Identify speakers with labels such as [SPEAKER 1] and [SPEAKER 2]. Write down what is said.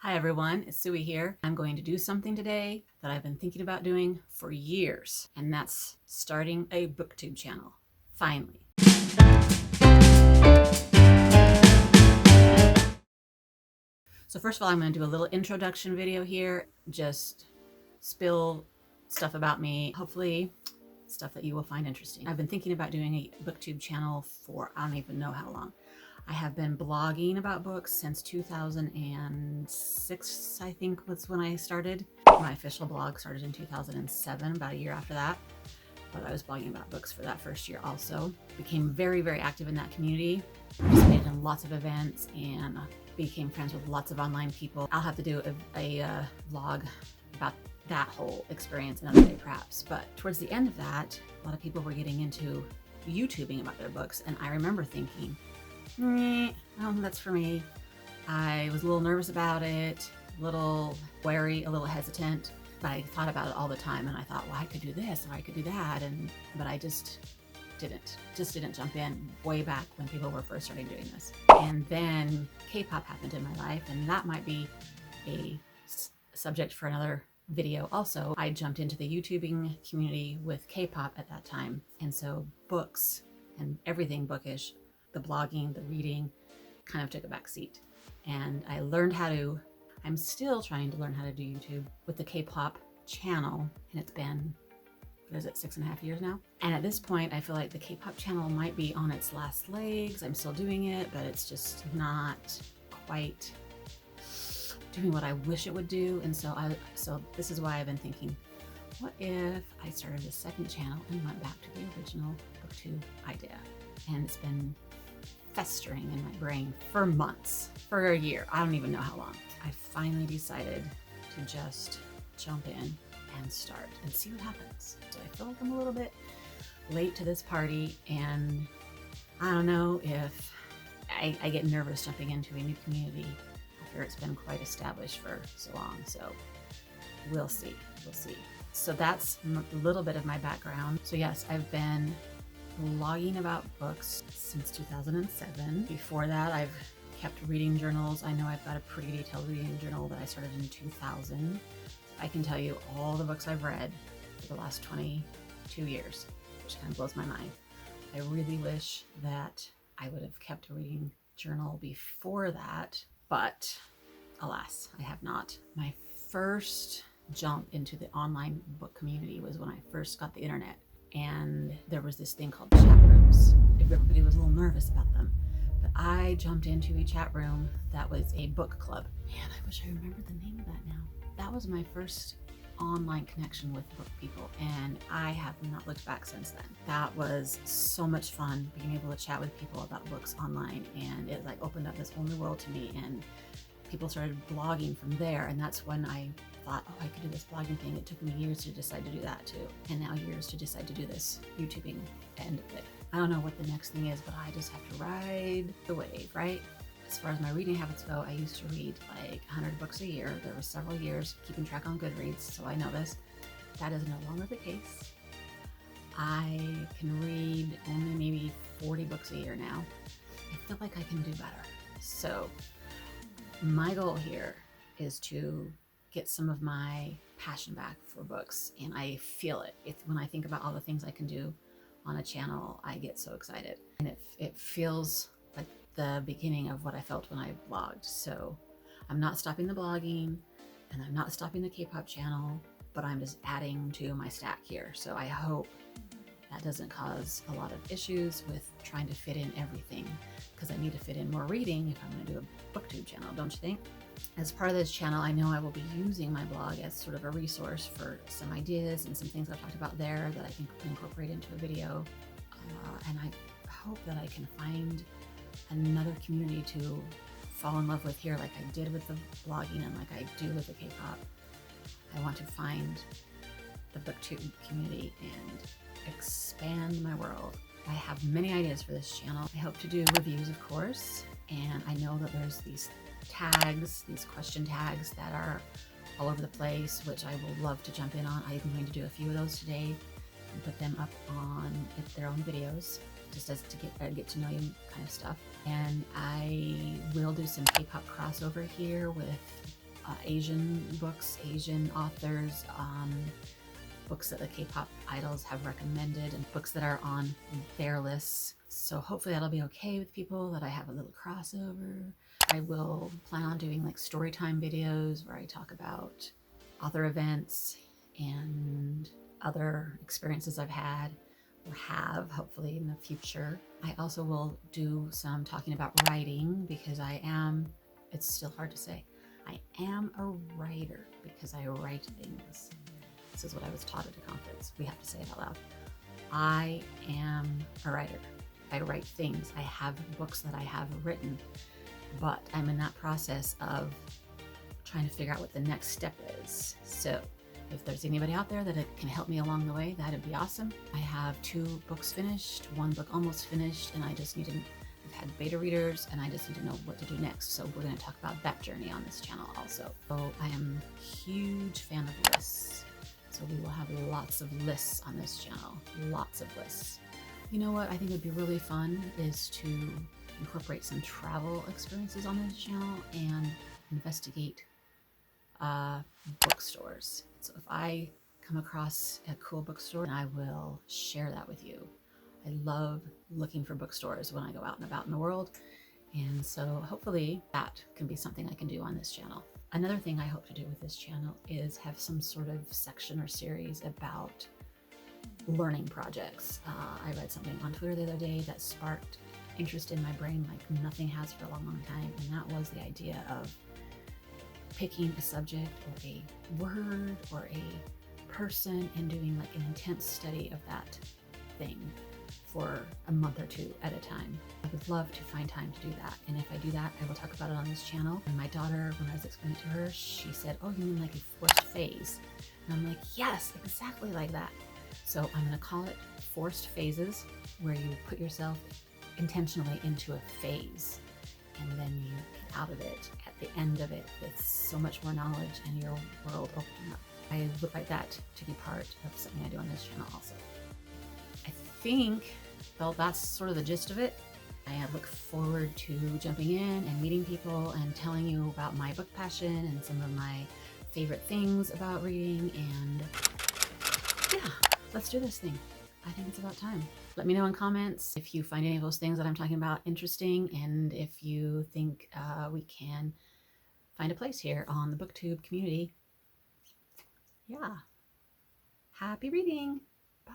[SPEAKER 1] Hi everyone, it's Suey here. I'm going to do something today that I've been thinking about doing for years, and that's starting a Booktube channel. Finally. So first of all, I'm going to do a little introduction video here, just spill stuff about me, hopefully stuff that you will find interesting. I've been thinking about doing a Booktube channel for I don't even know how long. I have been blogging about books since 2006, I think was when I started. My official blog started in 2007, about a year after that. But I was blogging about books for that first year also. Became very, very active in that community. Participated in lots of events and became friends with lots of online people. I'll have to do a vlog about that whole experience another day perhaps. But towards the end of that, a lot of people were getting into YouTubing about their books. And I remember thinking, that's for me. I was a little nervous about it, a little wary, a little hesitant, but I thought about it all the time and I thought, well, I could do this or I could do that, but I just didn't jump in way back when people were first starting doing this. And then K-pop happened in my life, and that might be a subject for another video also. I jumped into the YouTubing community with K-pop at that time, and so books and everything bookish, the blogging, the reading, kind of took a back seat. And I learned I'm still trying to learn how to do YouTube with the K-pop channel, and it's been, what is it, 6.5 years now? And at this point, I feel like the K-pop channel might be on its last legs. I'm still doing it, but it's just not quite doing what I wish it would do. And so this is why I've been thinking, what if I started a second channel and went back to the original Booktube idea? And it's been festering in my brain for months, for a year. I don't even know how long. I finally decided to just jump in and start and see what happens. So I feel like I'm a little bit late to this party, and I don't know if I get nervous jumping into a new community after it's been quite established for so long. So we'll see. So that's a little bit of my background. So yes, I've been blogging about books since 2007. Before that, I've kept reading journals. I know I've got a pretty detailed reading journal that I started in 2000. I can tell you all the books I've read for the last 22 years, which kind of blows my mind. I really wish that I would have kept a reading journal before that, but alas, I have not. My first jump into the online book community was when I first got the internet. And there was this thing called chat rooms. Everybody was a little nervous about them. But I jumped into a chat room that was a book club. Man, I wish I remembered the name of that now. That was my first online connection with book people, and I have not looked back since then. That was so much fun, being able to chat with people about books online, and it like opened up this whole new world to me, and people started blogging from there, and that's when I thought, oh, I could do this blogging thing. It took me years to decide to do that too, and now years to decide to do this YouTubing end of it. I don't know what the next thing is, but I just have to ride the wave, right? As far as my reading habits go, I used to read like 100 books a year. There were several years keeping track on Goodreads, so I know this. That is no longer the case. I can read only maybe 40 books a year now. I feel like I can do better. So my goal here is to get some of my passion back for books, and I feel it. When I think about all the things I can do on a channel, I get so excited, and it feels like the beginning of what I felt when I blogged. So I'm not stopping the blogging, and I'm not stopping the K-pop channel, but I'm just adding to my stack here. So I hope that doesn't cause a lot of issues with trying to fit in everything, because I need to fit in more reading if I'm going to do a Booktube channel, don't you think? As part of this channel, I know I will be using my blog as sort of a resource for some ideas and some things I've talked about there that I think we can incorporate into a video. And I hope that I can find another community to fall in love with here, like I did with the blogging and like I do with the K-pop. I want to find the Booktube community and expand my world. I have many ideas for this channel. I hope to do reviews, of course, and I know that there's these tags, these question tags that are all over the place, which I will love to jump in on. I'm going to do a few of those today and put them up on their own videos, just as to get to know you kind of stuff. And I will do some K-pop crossover here with Asian books, Asian authors, books that the K-pop idols have recommended, and books that are on their lists. So hopefully that'll be okay with people, that I have a little crossover. I will plan on doing like story time videos where I talk about author events and other experiences I've had or have, hopefully in the future. I also will do some talking about writing, because it's still hard to say, I am a writer because I write things. This is what I was taught at a conference. We have to say it out loud. I am a writer. I write things. I have books that I have written, but I'm in that process of trying to figure out what the next step is. So if there's anybody out there that can help me along the way, that'd be awesome. I have 2 books finished, 1 book almost finished, and I've had beta readers, and I just need to know what to do next. So we're going to talk about that journey on this channel also. So I am a huge fan of lists. So we will have lots of lists on this channel, lots of lists. You know what I think would be really fun is to incorporate some travel experiences on this channel and investigate bookstores. So if I come across a cool bookstore, I will share that with you. I love looking for bookstores when I go out and about in the world. And so hopefully that can be something I can do on this channel. Another thing I hope to do with this channel is have some sort of section or series about learning projects. I read something on Twitter the other day that sparked interest in my brain like nothing has for a long, long time. And that was the idea of picking a subject or a word or a person and doing like an intense study of that thing for a month or 2 at a time. I would love to find time to do that. And if I do that, I will talk about it on this channel. And my daughter, when I was explaining it to her, she said, oh, you mean like a forced phase? And I'm like, yes, exactly like that. So I'm gonna call it forced phases, where you put yourself intentionally into a phase and then you get out of it at the end of it with so much more knowledge and your world opening up. I would like that to be part of something I do on this channel also. I think, well, that's sort of the gist of it. I look forward to jumping in and meeting people and telling you about my book passion and some of my favorite things about reading. And yeah, let's do this thing. I think it's about time. Let me know in comments if you find any of those things that I'm talking about interesting, and if you think we can find a place here on the Booktube community. Yeah. Happy reading. Bye.